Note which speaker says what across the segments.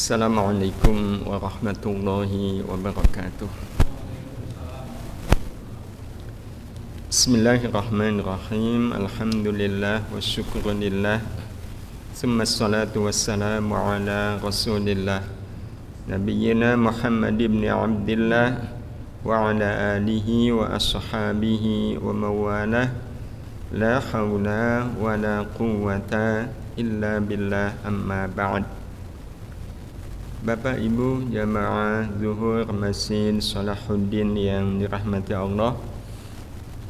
Speaker 1: Assalamualaikum warahmatullahi wabarakatuh. Bismillahirrahmanirrahim. Alhamdulillah wa syukurillah. Summa salatu wassalamu ala rasulillah Nabiyyina Muhammad ibn Abdillah wa ala alihi wa ashabihi wa mawalah. La hawla wa la quwwata illa billah, amma ba'd. Bapak Ibu jamaah Zuhur Masjid Salahuddin yang dirahmati Allah,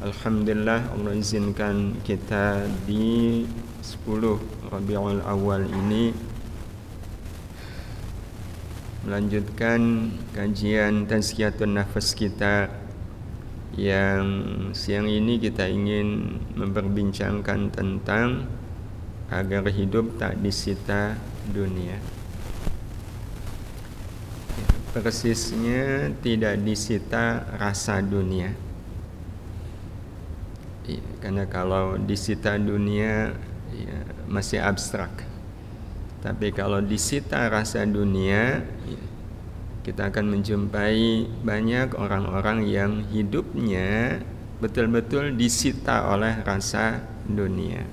Speaker 1: alhamdulillah Allah izinkan kita di 10 Rabiul Awal ini melanjutkan kajian Tazkiyatun Nafas kita yang siang ini kita ingin memperbincangkan tentang agar hidup tak disita dunia. Persisnya tidak disita rasa dunia. Karena kalau disita dunia ya, masih abstrak. Tapi kalau disita rasa dunia ya, kita akan menjumpai banyak orang-orang yang hidupnya betul-betul disita oleh rasa dunia.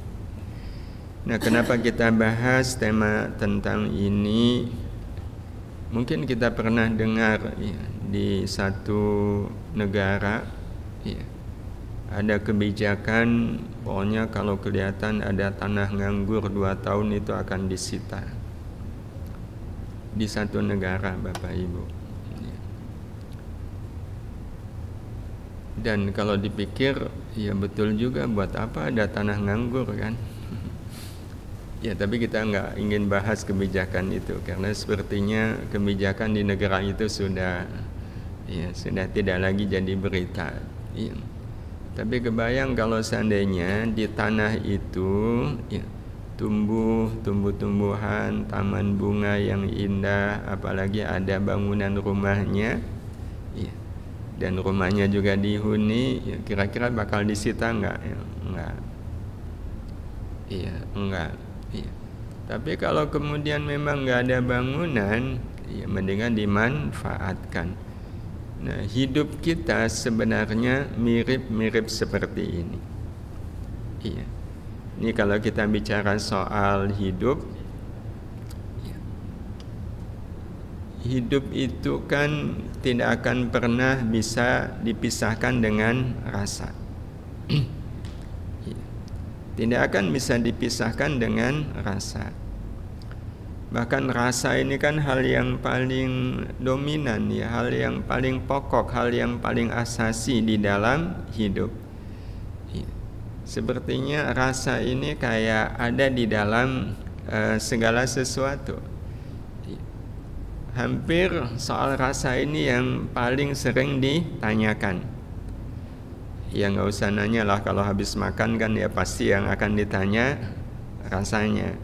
Speaker 1: Nah, kenapa kita bahas tema tentang ini? Mungkin kita pernah dengar ya, di satu negara ya, ada kebijakan pokoknya kalau kelihatan ada tanah nganggur 2 tahun itu akan disita. Di satu negara, Bapak Ibu ya. Dan kalau dipikir ya betul juga, buat apa ada tanah nganggur kan. Ya, tapi kita nggak ingin bahas kebijakan itu karena sepertinya kebijakan di negara itu sudah tidak lagi jadi berita. Ya. Tapi kebayang kalau seandainya di tanah itu ya, tumbuh-tumbuhan, taman bunga yang indah, apalagi ada bangunan rumahnya, ya, dan rumahnya juga dihuni, ya, kira-kira bakal disita nggak? Ya, enggak. Iya, enggak. Ya. Tapi kalau kemudian memang nggak ada bangunan, ya mendingan dimanfaatkan. Nah, hidup kita sebenarnya mirip-mirip seperti ini. Iya. Ini kalau kita bicara soal hidup, ya. Hidup itu kan tidak akan pernah bisa dipisahkan dengan rasa. Tidak akan bisa dipisahkan dengan rasa. Bahkan rasa ini kan hal yang paling dominan ya, hal yang paling pokok, hal yang paling asasi di dalam hidup. Sepertinya rasa ini kayak ada di dalam segala sesuatu. Hampir soal rasa ini yang paling sering ditanyakan. Ya nggak usah nanya lah, kalau habis makan kan ya pasti yang akan ditanya rasanya.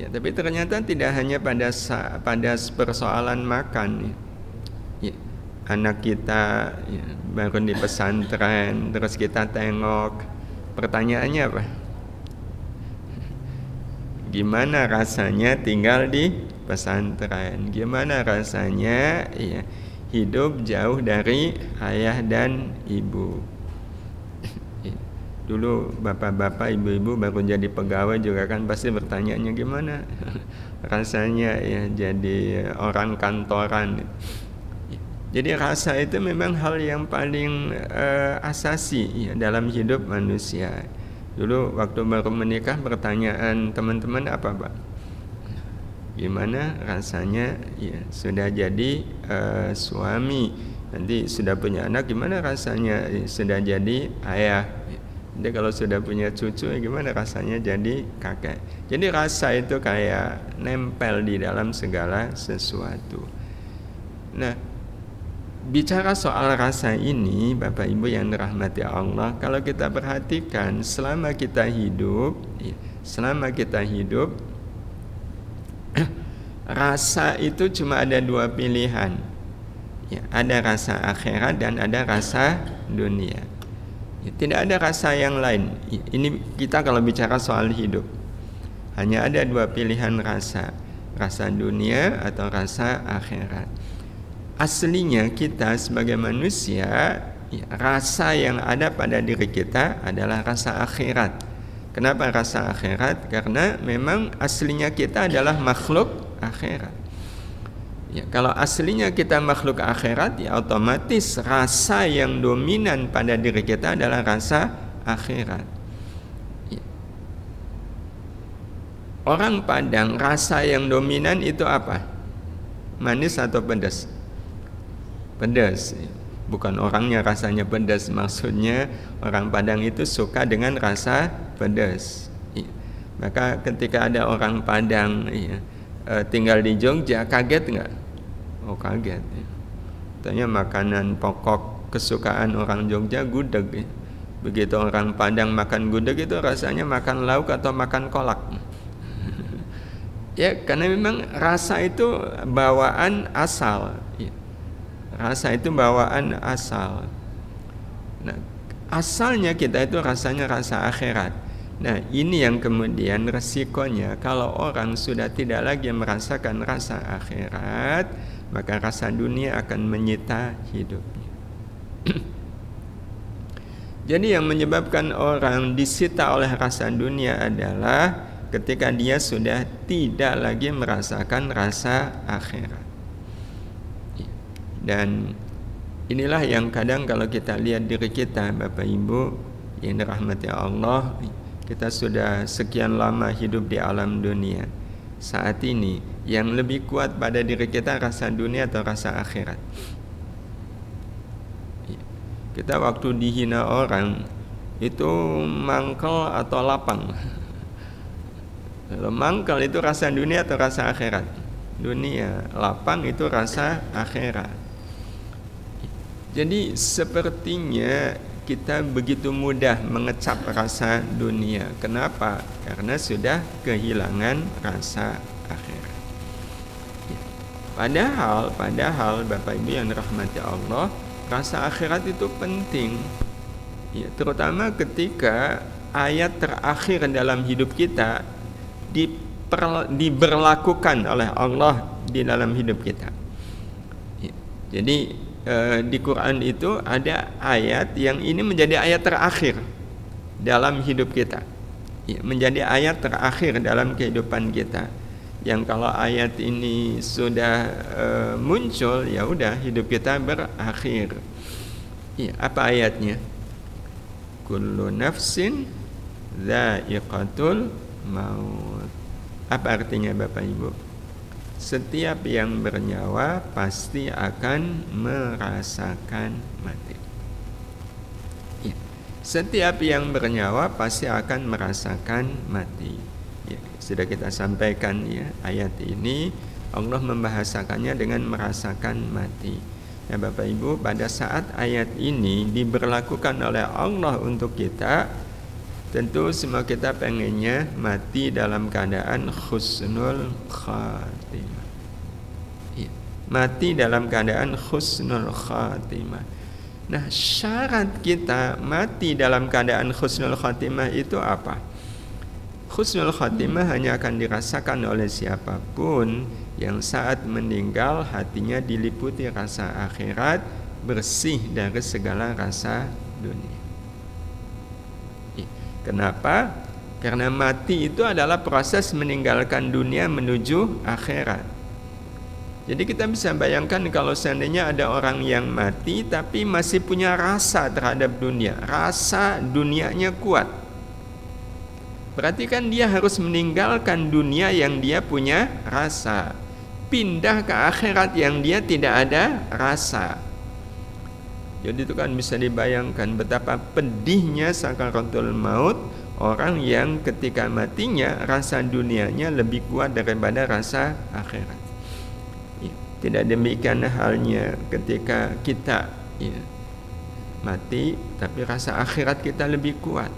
Speaker 1: Ya, tapi ternyata tidak hanya pada persoalan makan. Ya, anak kita ya, baru di pesantren, terus kita tengok, pertanyaannya apa? Gimana rasanya tinggal di pesantren? Gimana rasanya ya, hidup jauh dari ayah dan ibu? Dulu bapak-bapak, ibu-ibu baru jadi pegawai juga kan pasti bertanya gimana rasanya ya jadi orang kantoran. Jadi rasa itu memang hal yang paling asasi ya, dalam hidup manusia. Dulu waktu baru menikah pertanyaan teman-teman apa, Pak? Gimana rasanya ya sudah jadi suami, nanti sudah punya anak, gimana rasanya sudah jadi ayah. Jadi kalau sudah punya cucu, gimana rasanya jadi kakek. Jadi rasa itu kayak nempel di dalam segala sesuatu. Nah, bicara soal rasa ini, Bapak Ibu yang dirahmati Allah, kalau kita perhatikan selama kita hidup, rasa itu cuma ada 2 pilihan. Ya, ada rasa akhirat dan ada rasa dunia. Tidak ada rasa yang lain. Ini kita kalau bicara soal hidup, hanya ada 2 pilihan rasa. rasa dunia atau rasa akhirat. Aslinya kita sebagai manusia, ya, rasa yang ada pada diri kita adalah rasa akhirat. Kenapa rasa akhirat? Karena memang aslinya kita adalah makhluk akhirat. Ya, kalau aslinya kita makhluk akhirat, ya otomatis rasa yang dominan pada diri kita adalah rasa akhirat. Ya. Orang Padang, rasa yang dominan itu apa? Manis atau pedas? Pedas. Bukan orangnya rasanya pedas, maksudnya orang Padang itu suka dengan rasa pedas. Ya. Maka ketika ada orang Padang, ya, tinggal di Jogja, kaget nggak? Oh, kaget. Ya. Tanya makanan pokok kesukaan orang Jogja gudeg. Ya. Begitu orang Padang makan gudeg itu rasanya makan lauk atau makan kolak. Ya, karena memang rasa itu bawaan asal. Ya. Rasa itu bawaan asal. Nah, asalnya kita itu rasanya rasa akhirat. Nah, ini yang kemudian resikonya kalau orang sudah tidak lagi merasakan rasa akhirat, maka rasa dunia akan menyita hidupnya. Jadi yang menyebabkan orang disita oleh rasa dunia adalah ketika dia sudah tidak lagi merasakan rasa akhirat. Dan inilah yang kadang kalau kita lihat diri kita, Bapak Ibu yang dirahmati Allah, kita sudah sekian lama hidup di alam dunia. Saat ini yang lebih kuat pada diri kita rasa dunia atau rasa akhirat? Kita waktu dihina orang itu mangkel atau lapang? Kalau mangkel itu rasa dunia atau rasa akhirat? Dunia. Lapang itu rasa akhirat. Jadi sepertinya kita begitu mudah mengecap rasa dunia. Kenapa? Karena sudah kehilangan rasa akhirat. Ya. Padahal Bapak Ibu yang dirahmati Allah, rasa akhirat itu penting. Ya, terutama ketika ayat terakhir dalam hidup kita diberlakukan oleh Allah di dalam hidup kita. Ya. Jadi di Quran itu ada ayat yang ini menjadi ayat terakhir dalam hidup kita, ya, menjadi ayat terakhir dalam kehidupan kita. Yang kalau ayat ini sudah muncul, ya udah hidup kita berakhir. Ya, apa ayatnya? Kullu nafsin dha'iqatul maut. Apa artinya Bapak Ibu? Setiap yang bernyawa pasti akan merasakan mati. Ya. Setiap yang bernyawa pasti akan merasakan mati. Ya, sudah kita sampaikan ya, ayat ini Allah membahasakannya dengan merasakan mati. Ya Bapak Ibu, pada saat ayat ini diberlakukan oleh Allah untuk kita, tentu semua kita pengennya mati dalam keadaan husnul khatimah. Ya, mati dalam keadaan husnul khatimah. Nah, syarat kita mati dalam keadaan husnul khatimah itu apa? Husnul khatimah hanya akan dirasakan oleh siapapun yang saat meninggal hatinya diliputi rasa akhirat, bersih dari segala rasa dunia. Kenapa? Karena mati itu adalah proses meninggalkan dunia menuju akhirat. Jadi kita bisa bayangkan kalau seandainya ada orang yang mati tapi masih punya rasa terhadap dunia, rasa dunianya kuat. Berarti kan dia harus meninggalkan dunia yang dia punya rasa, pindah ke akhirat yang dia tidak ada rasa. Jadi itu kan bisa dibayangkan betapa pedihnya sakaratul maut orang yang ketika matinya rasa dunianya lebih kuat daripada rasa akhirat. Ya, tidak demikian halnya ketika kita ya, mati tapi rasa akhirat kita lebih kuat.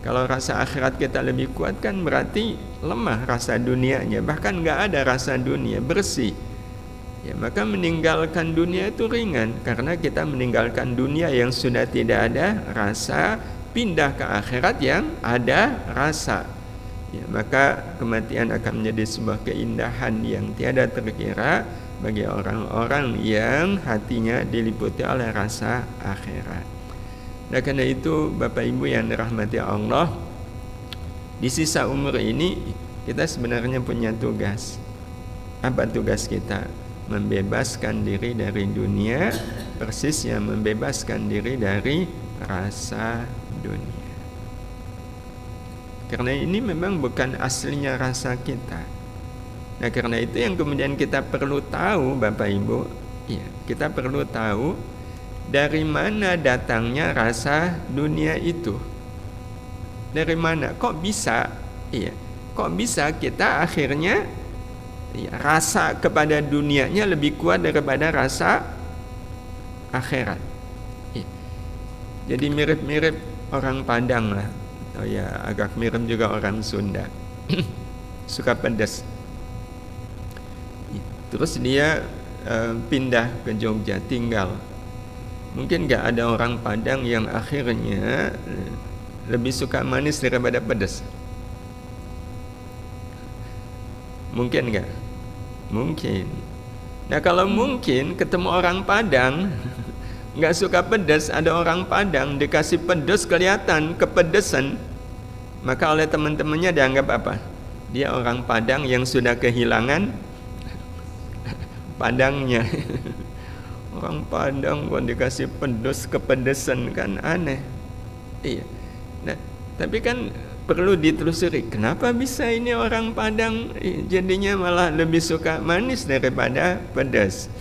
Speaker 1: Kalau rasa akhirat kita lebih kuat kan berarti lemah rasa dunianya, bahkan nggak ada rasa dunia, bersih. Ya, maka meninggalkan dunia itu ringan karena kita meninggalkan dunia yang sudah tidak ada rasa, pindah ke akhirat yang ada rasa. ya, maka kematian akan menjadi sebuah keindahan yang tiada terkira bagi orang-orang yang hatinya diliputi oleh rasa akhirat. Nah, karena itu Bapak Ibu yang dirahmati Allah, di sisa umur ini kita sebenarnya punya tugas. Apa tugas kita? Membebaskan diri dari dunia, persis yang membebaskan diri dari rasa dunia. Karena ini memang bukan aslinya rasa kita. Nah, karena itu yang kemudian kita perlu tahu, Bapak Ibu, ya, kita perlu tahu dari mana datangnya rasa dunia itu. Dari mana? Kok bisa? Iya. Kok bisa kita akhirnya rasa kepada dunianya lebih kuat daripada rasa akhirat? Iya. Jadi mirip-mirip orang Padang lah. Oh ya, agak mirip juga orang Sunda. Suka pedas. Terus dia pindah ke Jogja, tinggal. Mungkin gak ada orang Padang yang akhirnya lebih suka manis daripada pedas. Mungkin gak? Mungkin. Nah, kalau mungkin ketemu orang Padang gak suka pedas, ada orang Padang dikasih pedas kelihatan kepedesan, maka oleh teman-temannya dianggap apa? Dia orang Padang yang sudah kehilangan Padangnya. Orang Padang kok dikasih pedas kepedesan, kan aneh. Iya. Nah, tapi kan perlu ditelusuri, kenapa bisa ini orang Padang jadinya malah lebih suka manis daripada pedas.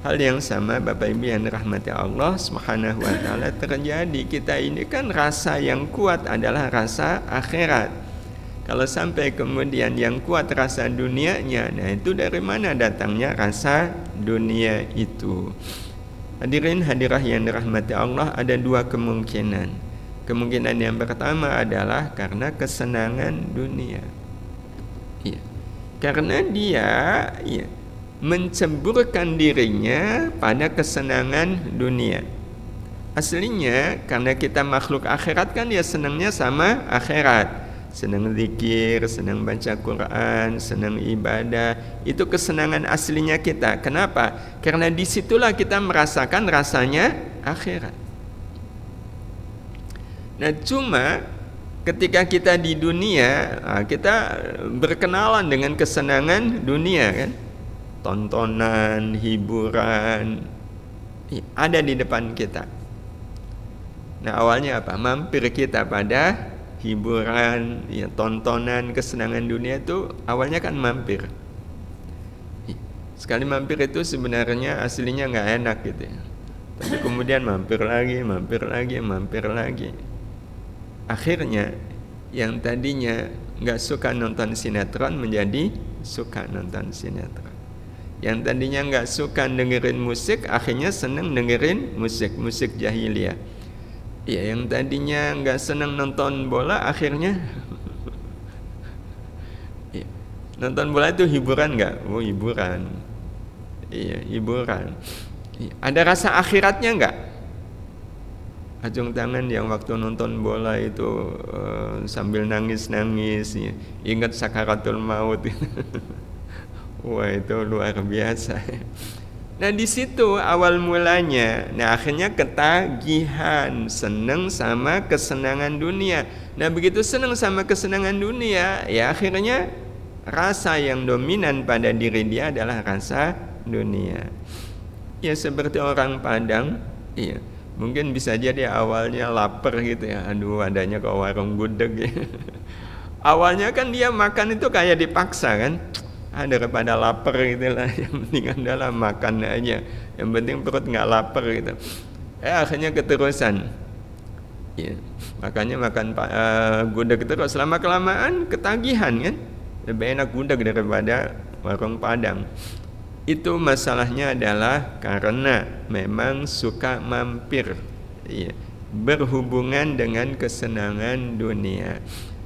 Speaker 1: Hal yang sama Bapak Ibu yang dirahmati Allah Subhanahu wa taala terjadi. Kita ini kan rasa yang kuat adalah rasa akhirat. Kalau sampai kemudian yang kuat rasa dunianya, nah itu dari mana datangnya rasa dunia itu? Hadirin hadirah yang dirahmati Allah, ada dua kemungkinan. Kemungkinan yang pertama adalah karena kesenangan dunia. Ya. Karena dia menceburkan dirinya pada kesenangan dunia. Aslinya karena kita makhluk akhirat kan ya senangnya sama akhirat. Senang zikir, senang baca Quran, senang ibadah. Itu kesenangan aslinya kita. Kenapa? Karena disitulah kita merasakan rasanya akhirat. Nah, cuma ketika kita di dunia, kita berkenalan dengan kesenangan dunia kan. Tontonan, hiburan ada di depan kita. Nah, awalnya apa? Mampir kita pada hiburan, tontonan, kesenangan dunia itu awalnya kan mampir. Sekali mampir itu sebenarnya aslinya nggak enak gitu ya. Tapi kemudian mampir lagi. Akhirnya yang tadinya nggak suka nonton sinetron menjadi suka nonton sinetron. Yang tadinya nggak suka dengerin musik akhirnya seneng dengerin musik jahiliyah. Ya, yang tadinya nggak senang nonton bola akhirnya nonton bola itu hiburan nggak? Oh, hiburan. Iya, hiburan. Ada rasa akhiratnya nggak? Acung tangan yang waktu nonton bola itu sambil nangis, ingat sakaratul maut. Wah, itu luar biasa. Nah, di situ awal mulanya. Nah, akhirnya ketagihan, senang sama kesenangan dunia. Nah, begitu senang sama kesenangan dunia, ya akhirnya rasa yang dominan pada diri dia adalah rasa dunia. Ya, seperti orang Padang, iya. Mungkin bisa jadi awalnya lapar gitu ya. Aduh, adanya ke warung gudeg ya. Awalnya kan dia makan itu kayak dipaksa kan. Daripada lapar gitu lah, yang penting adalah makan aja, yang penting perut nggak lapar gitu. Akhirnya keterusan, ya, makanya makan gudeg terus, lama kelamaan ketagihan kan, lebih enak gudeg daripada warung Padang. Itu masalahnya adalah karena memang suka mampir, ya, berhubungan dengan kesenangan dunia.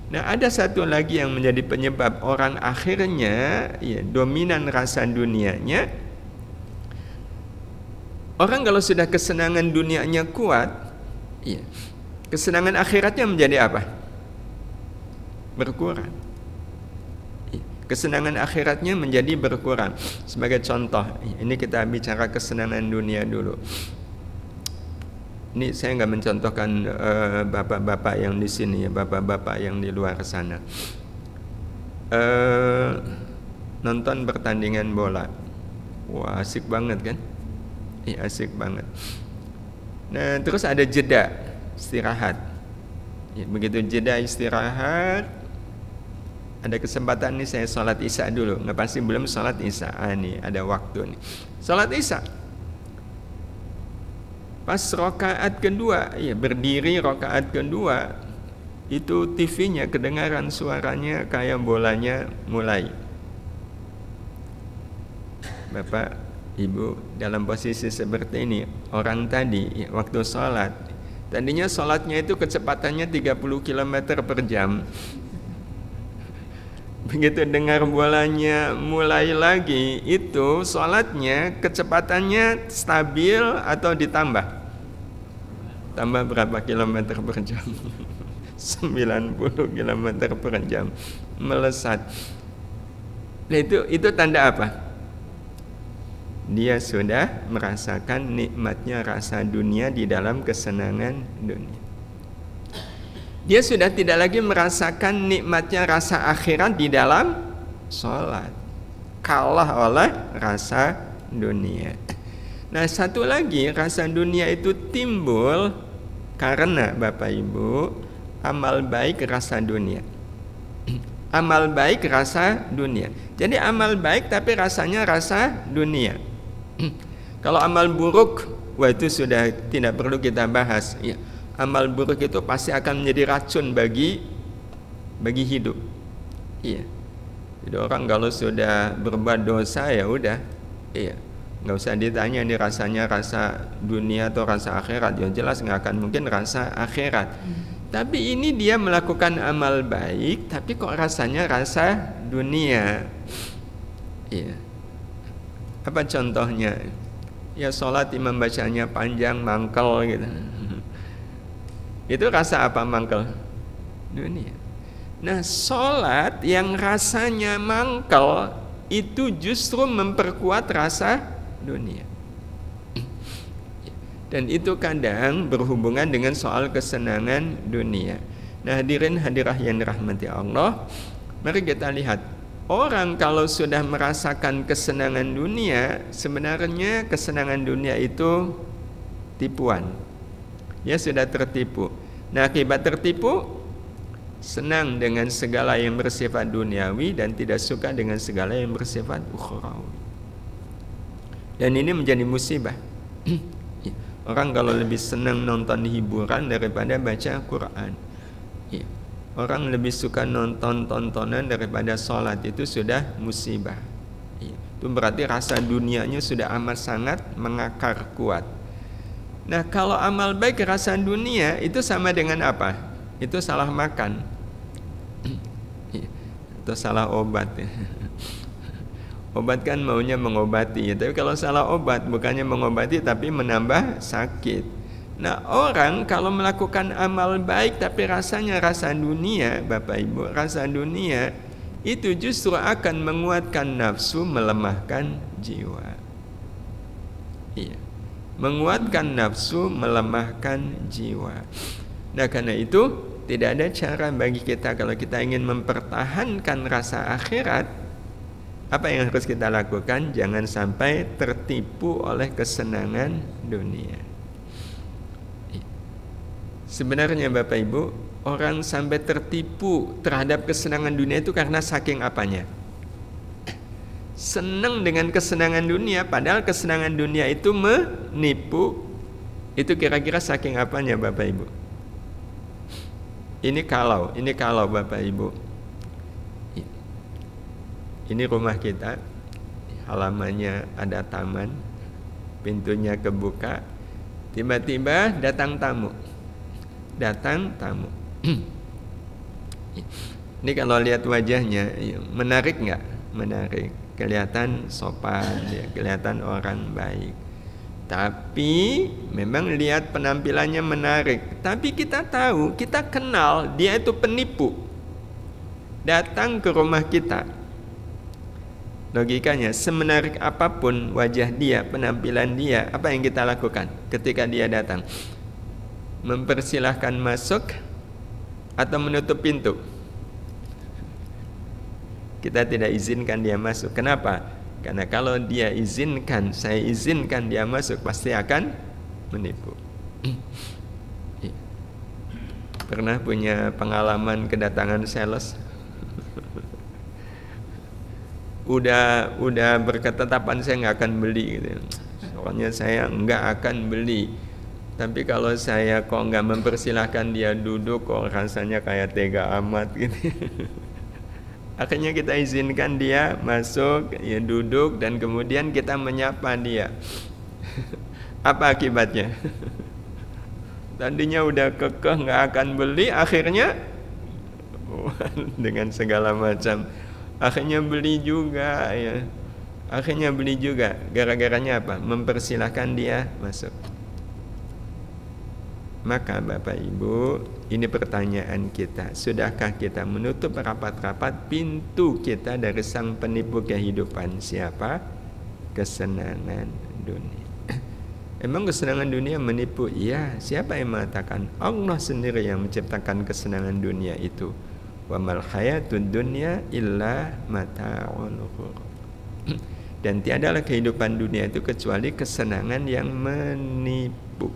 Speaker 1: Nah, ada satu lagi yang menjadi penyebab orang akhirnya dominan rasa dunianya. Orang kalau sudah kesenangan dunianya kuat, kesenangan akhiratnya menjadi apa? berkurang. Kesenangan akhiratnya menjadi berkurang. Sebagai contoh, ini kita bicara kesenangan dunia dulu. Ini saya nggak mencontohkan bapak-bapak yang di sini ya, bapak-bapak yang di luar sana. Nonton pertandingan bola, wah asik banget kan? Iya asik banget. Nah terus ada jeda istirahat. Ya, begitu jeda istirahat, ada kesempatan nih saya sholat isya dulu. Nggak pasti belum sholat isya. Nih ada waktu nih. Sholat isya. Pas rakaat kedua, ya berdiri rakaat kedua, itu TV-nya kedengaran suaranya kayak bolanya mulai. Bapak, Ibu dalam posisi seperti ini, orang tadi ya, waktu sholat, tadinya sholatnya itu kecepatannya 30 km per jam. Begitu dengar bolanya mulai lagi, itu sholatnya kecepatannya stabil atau ditambah? Tambah berapa kilometer per jam? 90 km per jam, melesat. Nah, itu tanda apa? Dia sudah merasakan nikmatnya rasa dunia di dalam kesenangan dunia. Dia sudah tidak lagi merasakan nikmatnya rasa akhirat di dalam sholat, kalah oleh rasa dunia. Nah satu lagi, rasa dunia itu timbul karena Bapak Ibu amal baik rasa dunia. Amal baik rasa dunia. Jadi amal baik tapi rasanya rasa dunia. Kalau amal buruk, wah itu sudah tidak perlu kita bahas ya. Amal buruk itu pasti akan menjadi racun bagi hidup. Iya. Jadi orang kalau sudah berbuat dosa ya udah, iya, nggak usah ditanya ini rasanya rasa dunia atau rasa akhirat. Yang jelas nggak akan mungkin rasa akhirat. Tapi ini dia melakukan amal baik, tapi kok rasanya rasa dunia. Iya. Apa contohnya? Ya sholat imam bacanya panjang, mangkel gitu. Itu rasa apa mangkel? Dunia. Nah sholat yang rasanya mangkel itu justru memperkuat rasa dunia. Dan itu kadang berhubungan dengan soal kesenangan dunia. Nah hadirin hadirah yang dirahmati Allah, mari kita lihat. Orang kalau sudah merasakan kesenangan dunia, sebenarnya kesenangan dunia itu tipuan. Dia sudah tertipu. Nah akibat tertipu, senang dengan segala yang bersifat duniawi dan tidak suka dengan segala yang bersifat ukhrawi. Dan ini menjadi musibah. Orang kalau lebih senang nonton hiburan daripada baca Quran, orang lebih suka nonton tontonan daripada sholat, itu sudah musibah. Itu berarti rasa dunianya sudah amat sangat mengakar kuat. Nah kalau amal baik rasa dunia itu sama dengan apa? Itu salah makan, itu salah obat. Obat kan maunya mengobati, tapi kalau salah obat bukannya mengobati tapi menambah sakit. Nah orang kalau melakukan amal baik tapi rasanya rasa dunia, Bapak Ibu, rasa dunia itu justru akan menguatkan nafsu, melemahkan jiwa. Iya, menguatkan nafsu, melemahkan jiwa. Nah karena itu tidak ada cara bagi kita kalau kita ingin mempertahankan rasa akhirat. Apa yang harus kita lakukan? Jangan sampai tertipu oleh kesenangan dunia. Sebenarnya Bapak Ibu, orang sampai tertipu terhadap kesenangan dunia itu karena saking apanya? Senang dengan kesenangan dunia, padahal kesenangan dunia itu menipu. Itu kira-kira saking apanya Bapak Ibu? Ini kalau Bapak Ibu, ini rumah kita, halamannya ada taman, pintunya kebuka, tiba-tiba datang tamu. Ini kalau lihat wajahnya, menarik nggak? Menarik, kelihatan sopan, ya, kelihatan orang baik. Tapi memang lihat penampilannya menarik. Tapi kita tahu, kita kenal dia itu penipu. datang ke rumah kita, logikanya semenarik apapun wajah dia, penampilan dia, apa yang kita lakukan ketika dia datang? Mempersilahkan masuk atau menutup pintu? Kita tidak izinkan dia masuk. Kenapa? Karena kalau dia izinkan, saya izinkan dia masuk, pasti akan menipu. Pernah punya pengalaman kedatangan sales? udah berketetapan saya nggak akan beli gitu. Soalnya saya nggak akan beli. Tapi kalau saya kok nggak mempersilahkan dia duduk, kok rasanya kayak tega amat gitu. Akhirnya kita izinkan dia masuk, ya duduk, dan kemudian kita menyapa dia. Apa akibatnya? Tadinya udah kekeh nggak akan beli, akhirnya dengan segala macam, akhirnya beli juga ya. Akhirnya beli juga. Gara-garanya apa? Mempersilahkan dia masuk. Maka Bapak Ibu, ini pertanyaan kita. Sudahkah kita menutup rapat-rapat pintu kita dari sang penipu kehidupan? Siapa? Kesenangan dunia. Emang kesenangan dunia menipu? Iya. Siapa yang mengatakan? Allah sendiri yang menciptakan kesenangan dunia itu. Wa mal hayatud dunya illa mata'ul ghurur. Dan tiadalah kehidupan dunia itu kecuali kesenangan yang menipu.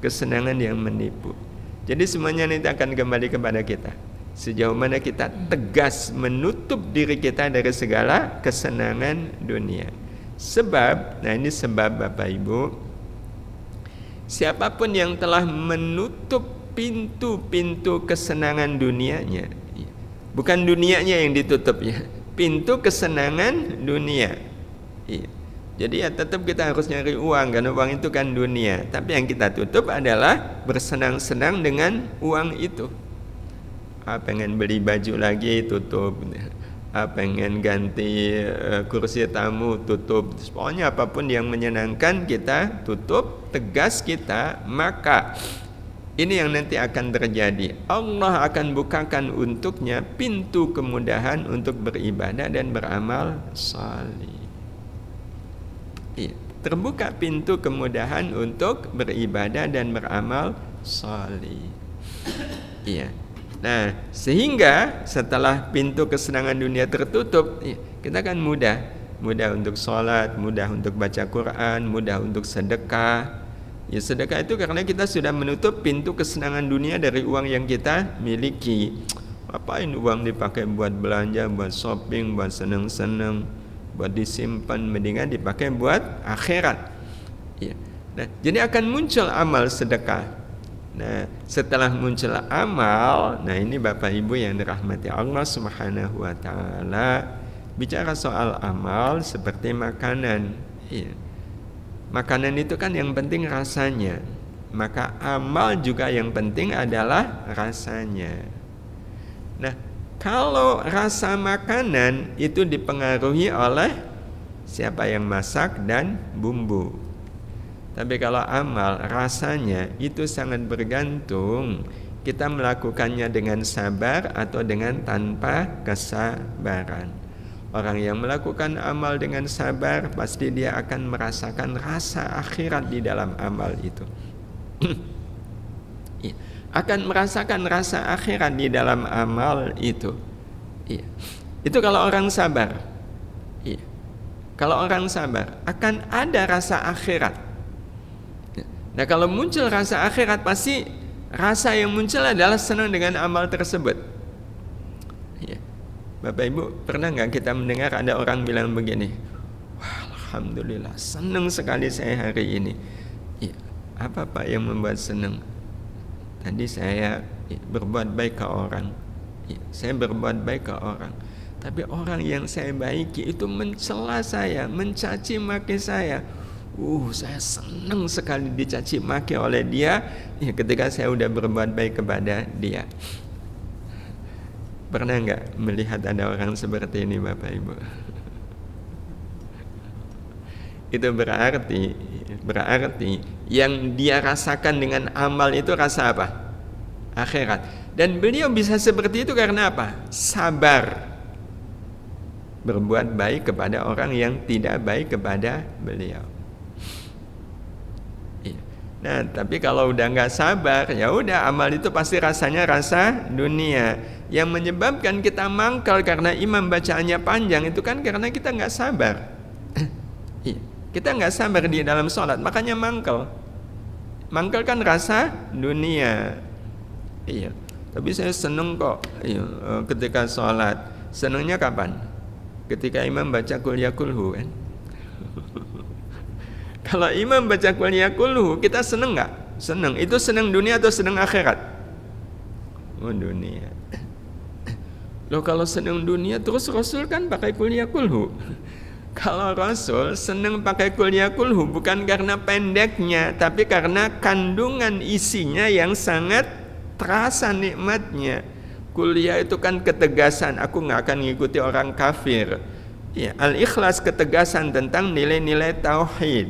Speaker 1: Kesenangan yang menipu. Jadi semuanya nanti akan kembali kepada kita. Sejauh mana kita tegas menutup diri kita dari segala kesenangan dunia. Sebab, nah ini sebab Bapak Ibu, siapapun yang telah menutup pintu-pintu kesenangan dunianya, bukan dunianya yang ditutup ya, pintu kesenangan dunia. Jadi ya tetap kita harus nyari uang, karena uang itu kan dunia. Tapi yang kita tutup adalah bersenang-senang dengan uang itu. Pengen beli baju lagi, tutup. Pengen ganti kursi tamu, tutup. Pokoknya apapun yang menyenangkan kita tutup, tegas kita. Maka ini yang nanti akan terjadi. Allah akan bukakan untuknya pintu kemudahan untuk beribadah dan beramal salih. Terbuka pintu kemudahan untuk beribadah dan beramal salih. Nah, sehingga setelah pintu kesenangan dunia tertutup, kita kan mudah untuk sholat, mudah untuk baca Quran, mudah untuk sedekah. Ya, sedekah itu karena kita sudah menutup pintu kesenangan dunia dari uang yang kita miliki. Apain uang dipakai buat belanja, buat shopping, buat senang-senang, buat disimpan, mendingan dipakai buat akhirat. Nah, jadi akan muncul amal sedekah. Nah, setelah muncul amal, nah ini Bapak Ibu yang dirahmati Allah Subhanahu wa taala, bicara soal amal seperti makanan. Makanan itu kan yang penting rasanya. Maka amal juga yang penting adalah rasanya. Nah, kalau rasa makanan itu dipengaruhi oleh siapa yang masak dan bumbu. Tapi kalau amal rasanya itu sangat bergantung kita melakukannya dengan sabar atau dengan tanpa kesabaran. Orang yang melakukan amal dengan sabar pasti dia akan merasakan rasa akhirat di dalam amal itu. Akan merasakan rasa akhirat di dalam amal itu. Itu kalau orang sabar. Kalau orang sabar akan ada rasa akhirat. Nah, kalau muncul rasa akhirat, pasti rasa yang muncul adalah senang dengan amal tersebut. Bapak Ibu, pernah nggak kita mendengar ada orang bilang begini, wah, alhamdulillah, senang sekali saya hari ini. Apa Pak yang membuat senang? Tadi saya berbuat baik ke orang. Saya berbuat baik ke orang. Tapi orang yang saya baiki itu mencela saya, mencaci maki saya. Saya senang sekali dicaci maki oleh dia ketika saya udah berbuat baik kepada dia. Pernah nggak melihat ada orang seperti ini Bapak Ibu? Itu berarti yang dia rasakan dengan amal itu rasa apa? Akhirat. Dan beliau bisa seperti itu karena apa? Sabar berbuat baik kepada orang yang tidak baik kepada beliau. Nah, tapi kalau udah nggak sabar, ya udah amal itu pasti rasanya rasa dunia. Yang menyebabkan kita mangkal karena imam bacaannya panjang itu kan karena kita nggak sabar. Kita nggak sabar di dalam sholat, makanya mangkal. Mangkal kan rasa dunia. Iya. Tapi saya seneng kok ketika sholat. Senengnya kapan? Ketika imam baca qul ya kulhu kan. Kalau imam baca qul ya kulhu, kita seneng nggak? Seneng. Itu seneng dunia atau seneng akhirat? Oh, dunia. Loh, kalau seneng dunia terus Rasul kan pakai qul ya kulhu. Kalau Rasul seneng pakai qul ya kulhu bukan karena pendeknya, tapi karena kandungan isinya yang sangat terasa nikmatnya. Kuliah itu kan ketegasan, aku nggak akan ngikuti orang kafir. Ya, al-ikhlas ketegasan tentang nilai-nilai tauhid.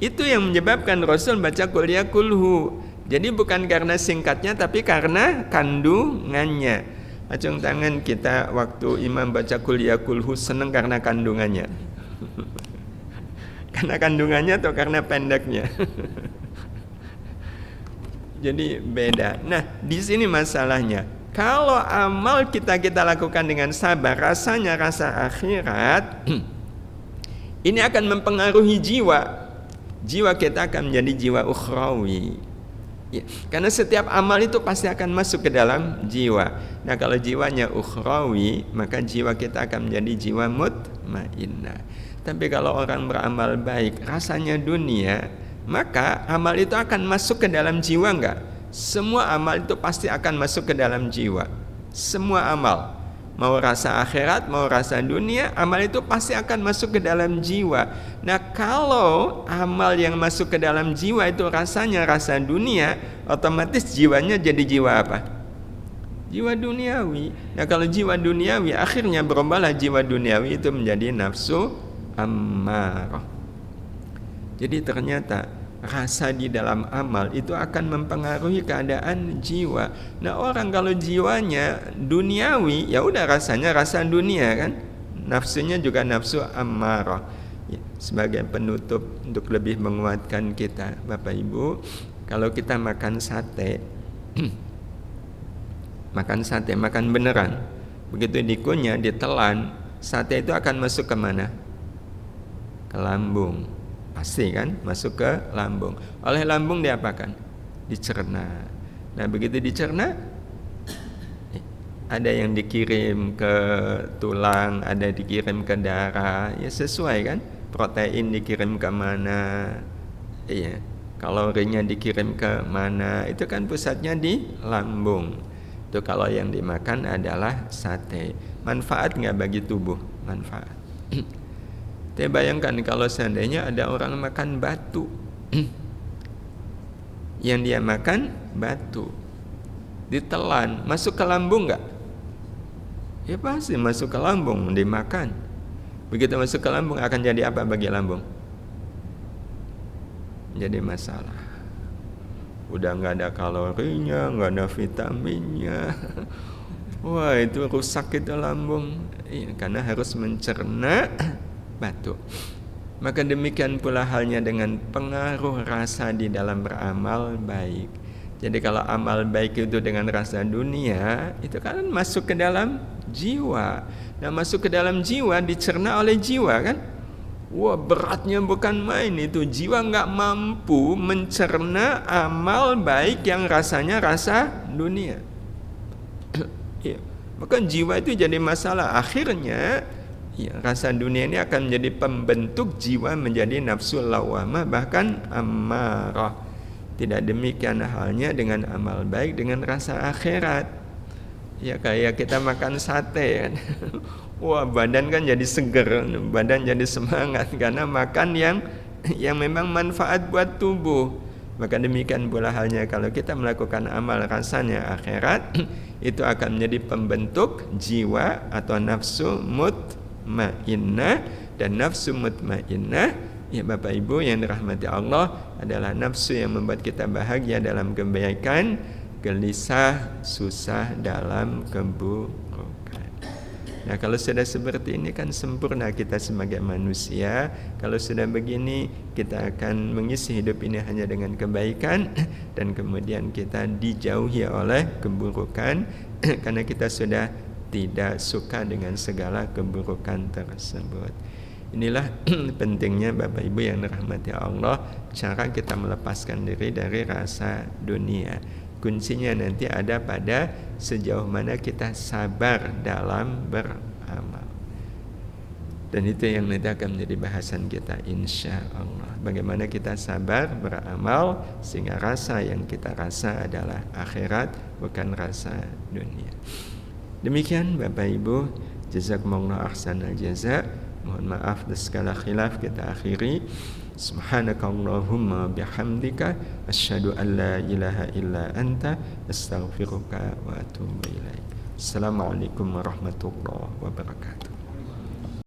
Speaker 1: Itu yang menyebabkan Rasul baca qul ya kulhu. Jadi bukan karena singkatnya tapi karena kandungannya. Acung tangan kita waktu imam baca qul ya kulhu senang karena kandungannya. Karena kandungannya atau karena pendeknya. Jadi beda. Nah, di sini masalahnya. Kalau amal kita lakukan dengan sabar, rasanya rasa akhirat, ini akan mempengaruhi jiwa. Jiwa kita akan menjadi jiwa ukhrawi. Ya, karena setiap amal itu pasti akan masuk ke dalam jiwa. Nah, kalau jiwanya ukhrawi, maka jiwa kita akan menjadi jiwa mutmainnah. Tapi kalau orang beramal baik, rasanya dunia, maka amal itu akan masuk ke dalam jiwa enggak? Semua amal itu pasti akan masuk ke dalam jiwa. Semua amal, mau rasa akhirat, mau rasa dunia, amal itu pasti akan masuk ke dalam jiwa. Nah, kalau amal yang masuk ke dalam jiwa itu rasanya rasa dunia, otomatis jiwanya jadi jiwa apa? Jiwa duniawi. Nah, kalau jiwa duniawi, akhirnya berubahlah jiwa duniawi itu menjadi nafsu ammarah. Jadi ternyata rasa di dalam amal itu akan mempengaruhi keadaan jiwa. Nah, orang kalau jiwanya duniawi, ya udah rasanya rasa dunia kan. Nafsunya juga nafsu ammarah. Ya, sebagai penutup untuk lebih menguatkan kita, Bapak Ibu, kalau kita makan sate, makan beneran, begitu dikunyah, ditelan, sate itu akan masuk ke mana? Ke lambung. Pasti kan masuk ke lambung. Oleh lambung diapakan? Dicerna. Nah, begitu dicerna, ada yang dikirim ke tulang, ada dikirim ke darah, ya sesuai kan? Protein dikirim ke mana? Iya. Kalorinya dikirim ke mana? Itu kan pusatnya di lambung. Itu kalau yang dimakan adalah sate. Manfaat nggak bagi tubuh? Manfaat. Saya bayangkan kalau seandainya ada orang makan batu, yang dia makan batu, ditelan, masuk ke lambung nggak? Ya pasti masuk ke lambung, dimakan. Begitu masuk ke lambung akan jadi apa bagi lambung? Jadi masalah. Udah nggak ada kalorinya, nggak ada vitaminnya. Wah, itu rusak itu lambung. Ya, karena harus mencerna batu. Maka demikian pula halnya dengan pengaruh rasa di dalam beramal baik. Jadi kalau amal baik itu dengan rasa dunia, itu kan masuk ke dalam jiwa. Nah, masuk ke dalam jiwa, dicerna oleh jiwa kan. Wah, beratnya bukan main itu. Jiwa nggak mampu mencerna amal baik yang rasanya rasa dunia. Ya, maka jiwa itu jadi masalah. Akhirnya ya, rasa dunia ini akan menjadi pembentuk jiwa menjadi nafsu lawamah, bahkan ammarah. Tidak demikian halnya dengan amal baik dengan rasa akhirat. Ya kayak kita makan sate kan. Wah, badan kan jadi seger, badan jadi semangat karena makan yang memang manfaat buat tubuh. Maka demikian pula halnya kalau kita melakukan amal rasanya akhirat, itu akan menjadi pembentuk jiwa atau nafsu mutmainnah. Dan nafsu mutmainnah, ya Bapak Ibu yang dirahmati Allah, adalah nafsu yang membuat kita bahagia dalam kebaikan gelisah, susah dalam keburukan. Nah, kalau sudah seperti ini kan sempurna kita sebagai manusia. Kalau sudah begini, kita akan mengisi hidup ini hanya dengan kebaikan dan kemudian kita dijauhi oleh keburukan karena kita sudah tidak suka dengan segala keburukan tersebut. Inilah pentingnya Bapak Ibu yang dirahmati Allah, cara kita melepaskan diri dari rasa dunia. Kuncinya nanti ada pada sejauh mana kita sabar dalam beramal. Dan itu yang nanti akan menjadi bahasan kita insya Allah. Bagaimana kita sabar beramal sehingga rasa yang kita rasa adalah akhirat, bukan rasa dunia. Demikian Bapak Ibu, jazakumullah ahsanal jaza. Mohon maaf atas segala khilaf, kita akhiri. Subhanakallahumma bihamdika asyhadu an la ilaha illa anta astaghfiruka wa atubu ilaik. Assalamualaikum warahmatullahi wabarakatuh.